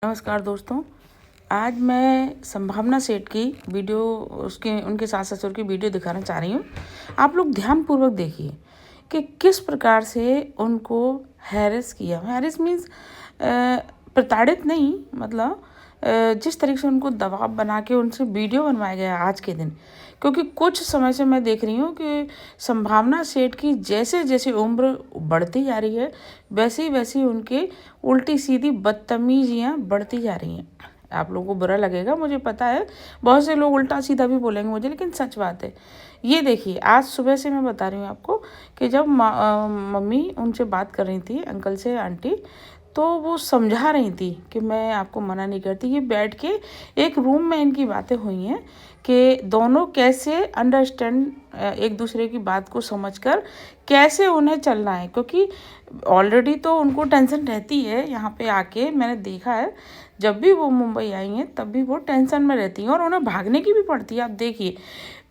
नमस्कार दोस्तों। आज मैं संभावना सेठ की वीडियो उनके सास ससुर की वीडियो दिखाना चाह रही हूँ। आप लोग ध्यानपूर्वक देखिए कि किस प्रकार से उनको हैरेस किया। हैरेस मीन्स प्रताड़ित नहीं, मतलब जिस तरीके से उनको दबाव बना के उनसे वीडियो बनवाया गया आज के दिन। क्योंकि कुछ समय से मैं देख रही हूँ कि संभावना सेठ की जैसे जैसे उम्र बढ़ती जा रही है वैसे वैसी उनके उल्टी सीधी बदतमीजियाँ बढ़ती जा रही हैं। आप लोगों को बुरा लगेगा, मुझे पता है, बहुत से लोग उल्टा सीधा भी बोलेंगे मुझे, लेकिन सच बात है। ये देखिए, आज सुबह से मैं बता रही हूँ आपको कि जब मम्मी उनसे बात कर रही थी, अंकल से आंटी, तो वो समझा रही थी कि मैं आपको मना नहीं करती। ये बैठ के एक रूम में इनकी बातें हुई हैं कि दोनों कैसे अंडरस्टैंड एक दूसरे की बात को समझकर कैसे उन्हें चलना है। क्योंकि ऑलरेडी तो उनको टेंशन रहती है। यहाँ पे आके मैंने देखा है, जब भी वो मुंबई आई हैं तब भी वो टेंशन में रहती हैं और उन्हें भागने की भी पड़ती है। आप देखिए,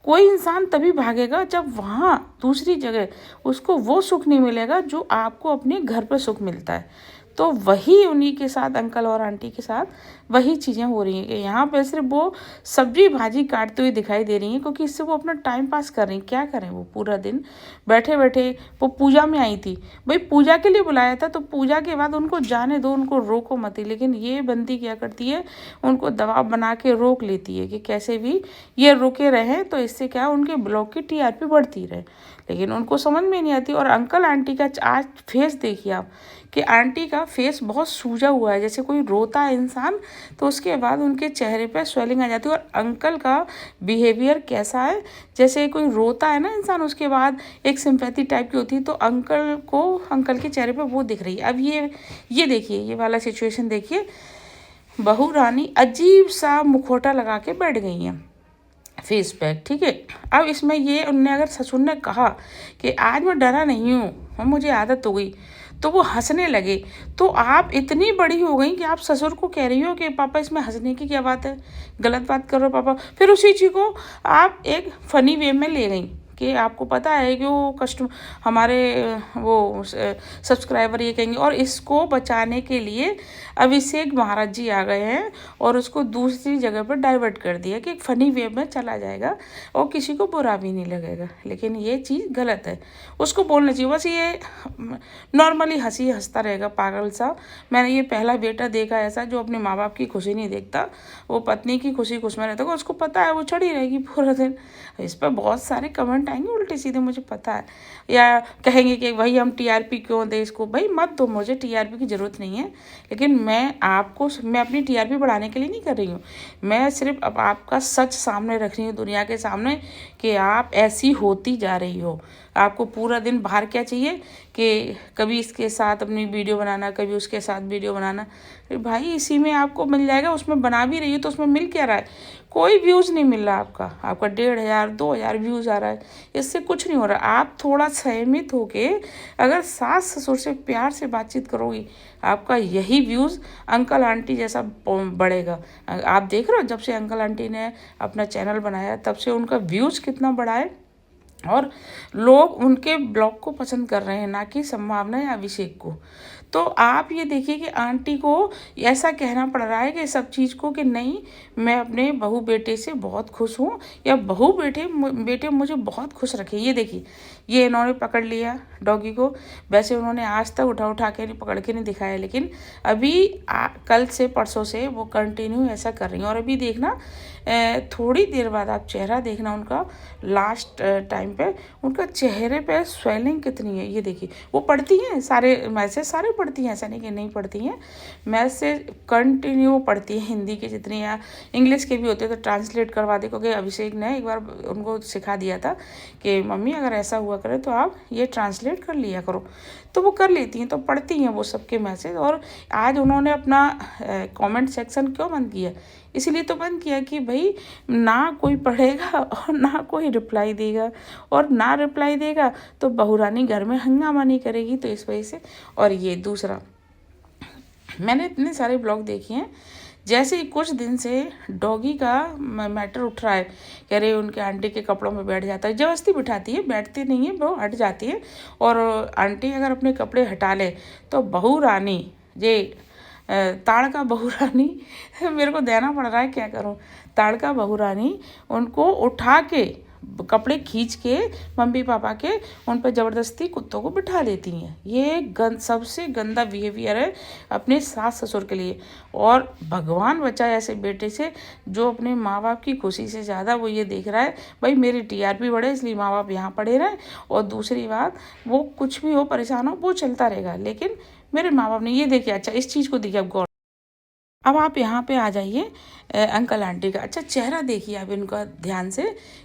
कोई इंसान तभी भागेगा जब वहाँ दूसरी जगह उसको वो सुख नहीं मिलेगा जो आपको अपने घर पर सुख मिलता है। तो वही उन्हीं के साथ, अंकल और आंटी के साथ वही चीज़ें हो रही हैं कि यहाँ पे सिर्फ वो सब्जी भाजी काटते हुए दिखाई दे रही हैं, क्योंकि इससे वो अपना टाइम पास कर रही हैं। क्या करें, वो पूरा दिन बैठे बैठे, वो पूजा में आई थी, भाई पूजा के लिए बुलाया था तो पूजा के बाद उनको जाने दो, उनको रोको मत। लेकिन ये बंदी क्या करती है, उनको दबाव बना के रोक लेती है कि कैसे भी ये रुके रहें, तो इससे क्या उनके ब्लॉग की टीआरपी बढ़ती रहे। लेकिन उनको समझ में नहीं आती। और अंकल आंटी का आज फेस देखिए आप, कि आंटी का फेस बहुत सूजा हुआ है, जैसे कोई रोता है इंसान तो उसके बाद उनके चेहरे पे स्वेलिंग आ जाती है। और अंकल का बिहेवियर कैसा है, जैसे कोई रोता है ना इंसान, उसके बाद एक सिंपैथी टाइप की होती है, तो अंकल के चेहरे पे वो दिख रही है। अब ये देखिए, ये वाला सिचुएशन देखिए, बहू रानी अजीब सा मुखौटा लगा के बैठ गई हैं, फेस पैक, ठीक है। अब इसमें ये उनने अगर ससुर ने कहा कि आज मैं डरा नहीं हूँ, मुझे आदत हो गई, तो वो हंसने लगे। तो आप इतनी बड़ी हो गई कि आप ससुर को कह रही हो कि पापा इसमें हंसने की क्या बात है, गलत बात कर रहे हो पापा। फिर उसी चीज़ को आप एक फ़नी वे में ले गई कि आपको पता है कि वो हमारे वो सब्सक्राइबर ये कहेंगे। और इसको बचाने के लिए अभिषेक महाराज जी आ गए हैं और उसको दूसरी जगह पर डाइवर्ट कर दिया कि एक फ़नी वे में चला जाएगा और किसी को बुरा भी नहीं लगेगा। लेकिन ये चीज़ गलत है, उसको बोलना चाहिए। बस ये नॉर्मली हंसता रहेगा पागल सा। मैंने ये पहला बेटा देखा ऐसा जो अपने माँ बाप की खुशी नहीं देखता, वो पत्नी की खुशी खुश में रहता है, उसको पता है वो चढ़ी रहेगी पूरा दिन। इस पर बहुत सारे कमेंट आएंगे उल्टे सीधे, मुझे पता है, या कहेंगे कि भाई हम टीआरपी क्यों दें इसको। भाई मत दो, मुझे टीआरपी की ज़रूरत नहीं है। लेकिन मैं अपनी टीआरपी बढ़ाने के लिए नहीं कर रही हूँ। मैं सिर्फ अब आपका सच सामने रख रही हूँ दुनिया के सामने कि आप ऐसी होती जा रही हो। आपको पूरा दिन बाहर क्या चाहिए कि कभी इसके साथ अपनी वीडियो बनाना, कभी उसके साथ वीडियो बनाना। भाई इसी में आपको मिल जाएगा, उसमें बना भी रही हो तो उसमें मिल क्या रहा है, कोई व्यूज़ नहीं मिल रहा आपका 1500 2000 व्यूज़ आ रहा है, इससे कुछ नहीं हो रहा। आप थोड़ा संयमित होके अगर सास ससुर से प्यार से बातचीत करोगी, आपका यही व्यूज़ अंकल आंटी जैसा बढ़ेगा। आप देख रहे हो, जब से अंकल आंटी ने अपना चैनल बनाया तब से उनका व्यूज़ कितना बढ़ा है और लोग उनके ब्लॉग को पसंद कर रहे हैं, ना कि संभावना या अभिषेक को। तो आप ये देखिए कि आंटी को ऐसा कहना पड़ रहा है कि सब चीज़ को कि नहीं, मैं अपने बहू बेटे से बहुत खुश हूँ, या बहू बेटे मुझे बहुत खुश रखे। ये देखिए, ये इन्होंने पकड़ लिया डॉगी को। वैसे उन्होंने आज तक उठा के नहीं, पकड़ के नहीं दिखाया, लेकिन अभी कल से परसों से वो कंटिन्यू ऐसा कर रही हैं। और अभी देखना, थोड़ी देर बाद आप चेहरा देखना उनका, लास्ट टाइम पे उनका चेहरे पे स्वेलिंग कितनी है। ये देखिए, वो पढ़ती हैं सारे मैसेज, सारे पढ़ती हैं, ऐसा नहीं कि नहीं पढ़ती हैं। मैसेज कंटिन्यू पढ़ती हैं, हिंदी के जितने या इंग्लिश के भी होते हैं तो ट्रांसलेट करवा दे। क्योंकि अभिषेक ने एक बार उनको सिखा दिया था कि मम्मी अगर ऐसा हुआ करे तो आप ये ट्रांसलेट कर लिया करो, तो वो कर लेती हैं, तो पढ़ती हैं वो सबके मैसेज। और आज उन्होंने अपना कमेंट सेक्शन क्यों बंद किया, इसीलिए तो बंद किया कि भाई ना कोई पढ़ेगा और ना कोई रिप्लाई देगा, और ना रिप्लाई देगा तो बहू रानी घर में हंगामा नहीं करेगी, तो इस वजह से। और ये दूसरा, मैंने इतने सारे ब्लॉग देखे हैं, जैसे ही कुछ दिन से डॉगी का मैटर उठ रहा है, कह रहे उनके आंटी के कपड़ों में बैठ जाता है, जबरदस्ती बिठाती है, बैठती नहीं है वो, हट जाती है। और आंटी अगर अपने कपड़े हटा ले तो बहू रानी जे ताड़का बहू रानी मेरे को देना पड़ रहा है, क्या करूं। ताड़का बहू रानी उनको उठा के कपड़े खींच के मम्मी पापा के उन पर ज़बरदस्ती कुत्तों को बिठा देती हैं। ये सबसे गंदा बिहेवियर है अपने सास ससुर के लिए। और भगवान बचाए ऐसे बेटे से जो अपने माँ बाप की खुशी से ज़्यादा वो ये देख रहा है भाई मेरी टीआरपी बढ़े इसलिए माँ बाप यहाँ पड़े रहें, और दूसरी बात वो कुछ भी हो परेशान हो वो चलता रहेगा, लेकिन मेरे माँ बाप ने ये देखिए। अच्छा इस चीज़ को देखिए आप गौर। अब आप यहाँ पे आ जाइए अंकल आंटी का। अच्छा चेहरा देखिए आप इनका ध्यान से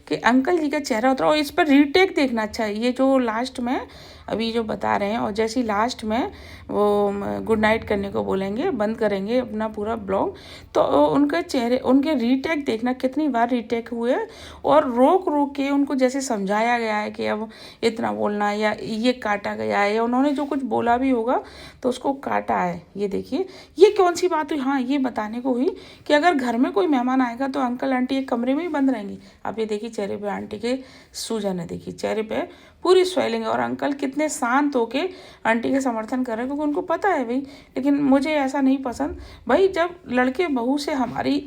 कि अंकल जी का चेहरा उतरा, और इस पर रीटेक देखना। अच्छा ये जो लास्ट में अभी जो बता रहे हैं, और जैसे ही लास्ट में वो गुड नाइट करने को बोलेंगे, बंद करेंगे अपना पूरा ब्लॉग, तो उनके चेहरे उनके रीटेक देखना कितनी बार रीटेक हुए, और रोक रोक के उनको जैसे समझाया गया है कि अब इतना बोलना है, या ये काटा गया है, या उन्होंने जो कुछ बोला भी होगा तो उसको काटा है। ये देखिए ये कौन सी बात हुई। हाँ ये बताने को हुई कि अगर घर में कोई मेहमान आएगा तो अंकल आंटी एक कमरे में ही बंद रहेंगी। आप ये देखिए चेहरे पे आंटी के सूजन है, देखिए चेहरे पे पूरी स्वेलिंग है, और अंकल कितने शांत होके आंटी के समर्थन कर रहे हैं, क्योंकि उनको पता है भाई। लेकिन मुझे ऐसा नहीं पसंद भाई, जब लड़के बहू से हमारी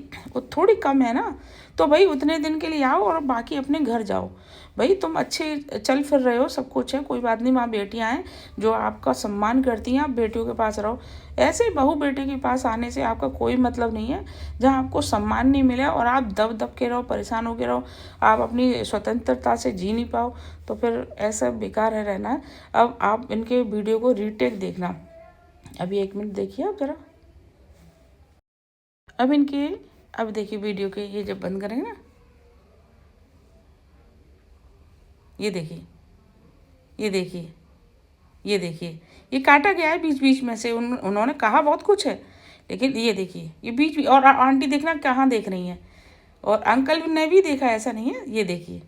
थोड़ी कम है ना, तो भाई उतने दिन के लिए आओ और बाकी अपने घर जाओ। भाई तुम अच्छे चल फिर रहे हो, सब कुछ है, कोई बात नहीं, माँ बेटियाँ हैं जो आपका सम्मान करती हैं, आप बेटियों के पास रहो। ऐसे बहू बेटे के पास आने से आपका कोई मतलब नहीं है, जहाँ आपको सम्मान नहीं मिला और आप दब दब के रहो, परेशान होके रहो, आप अपनी स्वतंत्रता से जी नहीं पाओ, तो फिर ऐसा बेकार है रहना। अब आप इनके वीडियो को रीटेक देखना। अभी 1 मिनट देखिए आप ज़रा। अब इनके अब देखिए वीडियो के ये जब बंद करेंगे ना, ये देखिए ये देखिए ये देखिए ये काटा गया है बीच बीच में से। उन्होंने कहा बहुत कुछ है, लेकिन ये देखिए ये बीच और आंटी देखना कहाँ देख रही हैं, और अंकल ने भी देखा, ऐसा नहीं है। ये देखिए